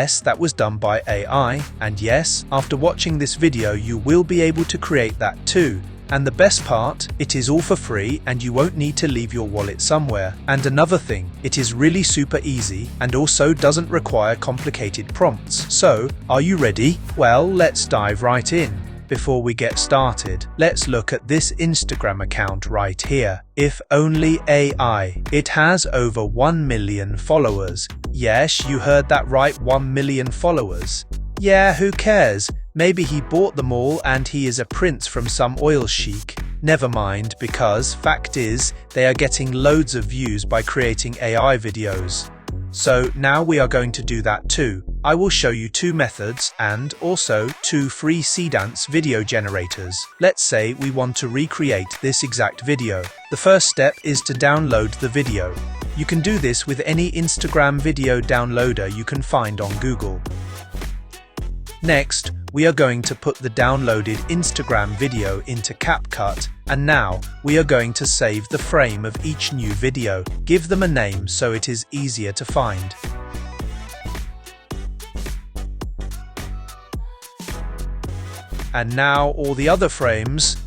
Yes, that was done by AI, and yes, after watching this video you will be able to create that too. And the best part, it is all for free and you won't need to leave your wallet somewhere. And another thing, it is really super easy and also doesn't require complicated prompts. So, are you ready? Well, let's dive right in. Before we get started, let's look at this Instagram account right here. If Only AI. It has over 1 million followers. Yes, you heard that right, 1 million followers. Yeah, who cares? Maybe he bought them all and he is a prince from some oil sheik. Never mind, because fact is, they are getting loads of views by creating AI videos. So now we are going to do that too. I will show you 2 methods and also 2 free Seedance video generators. Let's say we want to recreate this exact video. The first step is to download the video. You can do this with any Instagram video downloader you can find on Google. Next, we are going to put the downloaded Instagram video into CapCut, and now we are going to save the frame of each new video. Give them a name so it is easier to find. And now all the other frames.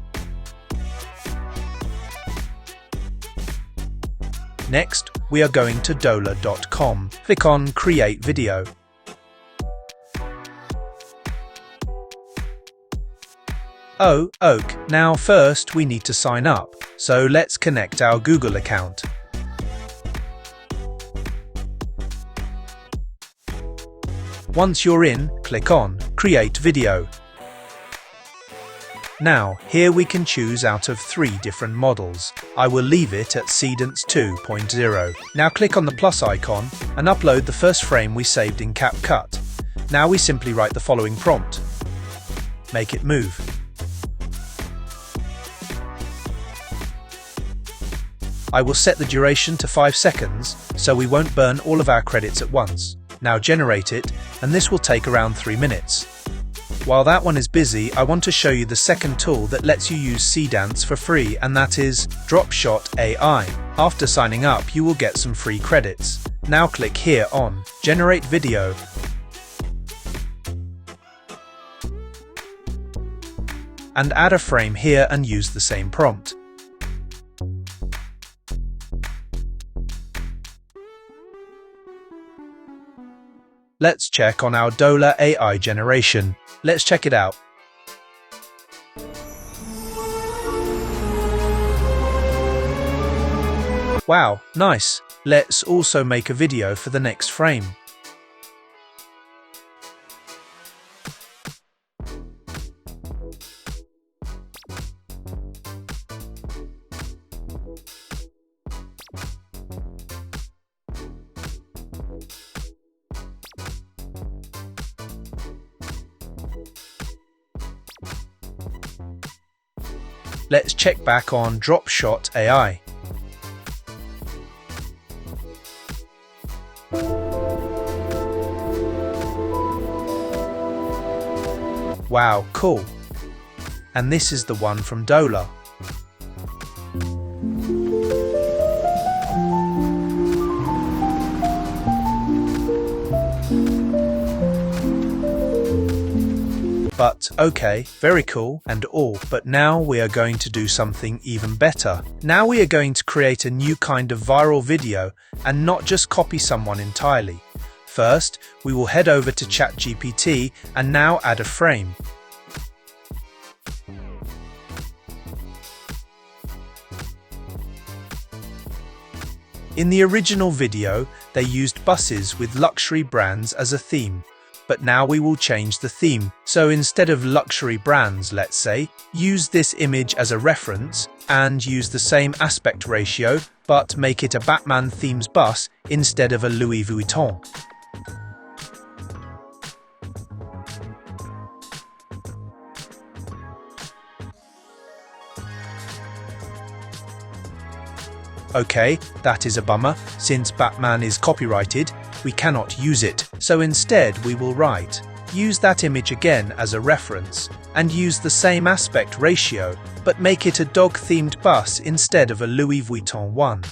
Next, we are going to Dola.com. Click on Create Video. Oh, now first we need to sign up, so let's connect our Google account. Once you're in, click on Create Video. Now, here we can choose out of 3 different models. I will leave it at Seedance 2.0. Now click on the plus icon and upload the first frame we saved in CapCut. Now we simply write the following prompt. Make it move. I will set the duration to 5 seconds, so we won't burn all of our credits at once. Now generate it, and this will take around 3 minutes. While that one is busy, I want to show you the second tool that lets you use Seedance for free, and that is DropShot AI. After signing up, you will get some free credits. Now click here on Generate Video. And add a frame here and use the same prompt. Let's check on our Dola AI generation. Let's check it out. Wow, nice. Let's also make a video for the next frame. Let's check back on DropShot AI. Wow, cool. And this is the one from Dola. But okay, very cool and all, but now we are going to do something even better. Now we are going to create a new kind of viral video and not just copy someone entirely. First, we will head over to ChatGPT and now add a frame. In the original video, they used buses with luxury brands as a theme. But now we will change the theme. So instead of luxury brands, let's say, use this image as a reference and use the same aspect ratio, but make it a Batman themes bus instead of a Louis Vuitton. Okay, that is a bummer. Since Batman is copyrighted, we cannot use it. So instead we will write, use that image again as a reference, and use the same aspect ratio, but make it a dog-themed bus instead of a Louis Vuitton one.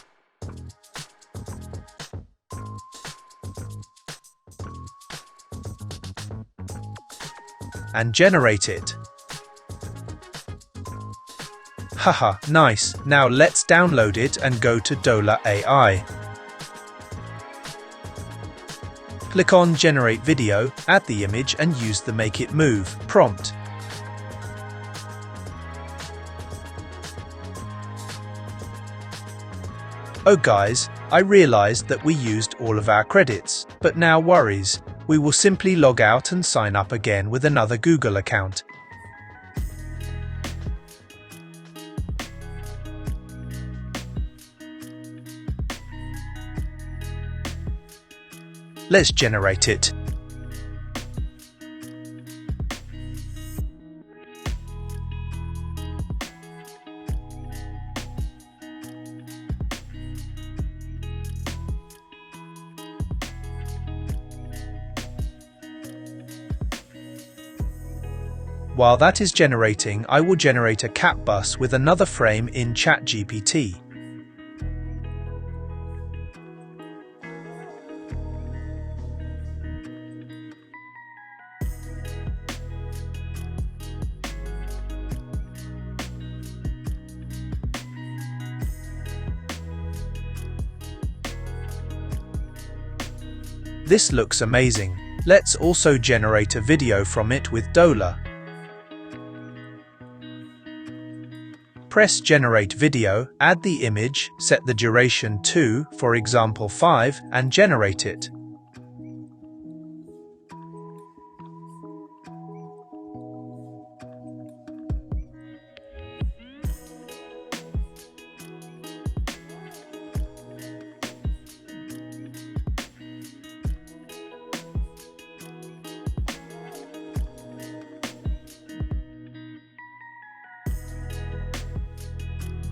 and generate it. Haha, nice. Now let's download it and go to Dola AI. Click on Generate Video, add the image and use the Make It Move prompt. Oh guys, I realized that we used all of our credits, but now worries. We will simply log out and sign up again with another Google account. Let's generate it. While that is generating, I will generate a cat bus with another frame in ChatGPT. This looks amazing. Let's also generate a video from it with Dola. Press Generate Video, add the image, set the duration to, for example 5, and generate it.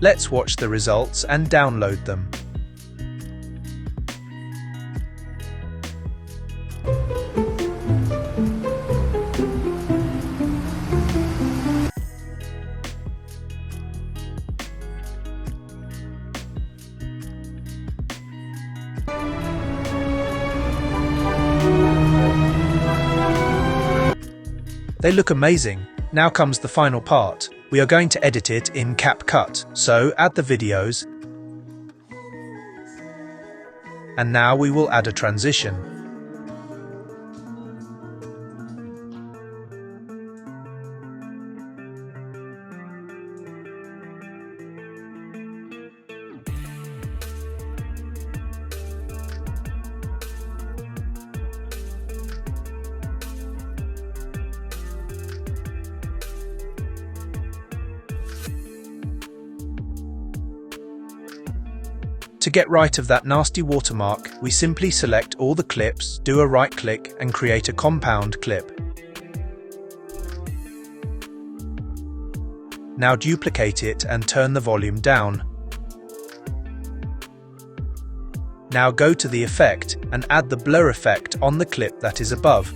Let's watch the results and download them. They look amazing. Now comes the final part. We are going to edit it in CapCut, so add the videos. And now we will add a transition. To get rid of that nasty watermark, we simply select all the clips, do a right click and create a compound clip. Now duplicate it and turn the volume down. Now go to the effect and add the blur effect on the clip that is above.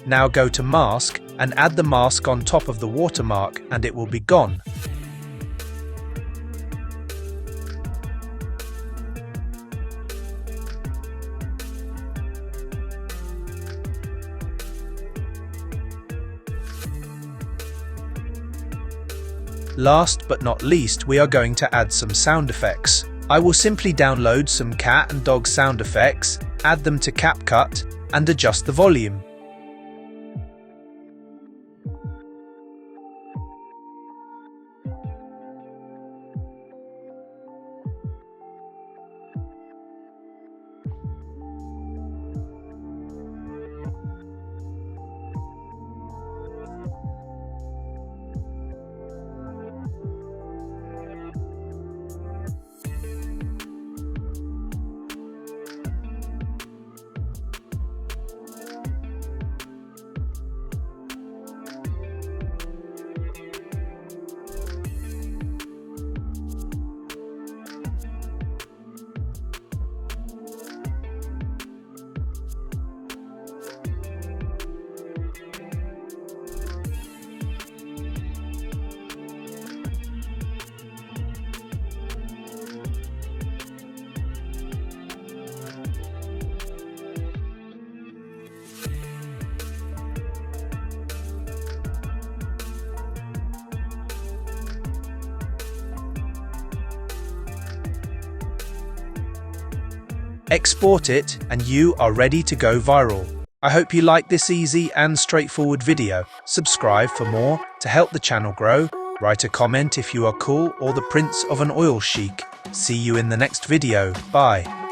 Now go to Mask and add the mask on top of the watermark and it will be gone. Last but not least, we are going to add some sound effects. I will simply download some cat and dog sound effects, add them to CapCut and adjust the volume. export it, and you are ready to go viral. I hope you like this easy and straightforward video. Subscribe for more to help the channel grow. Write a comment if you are cool or the prince of an oil chic. See you in the next video. Bye.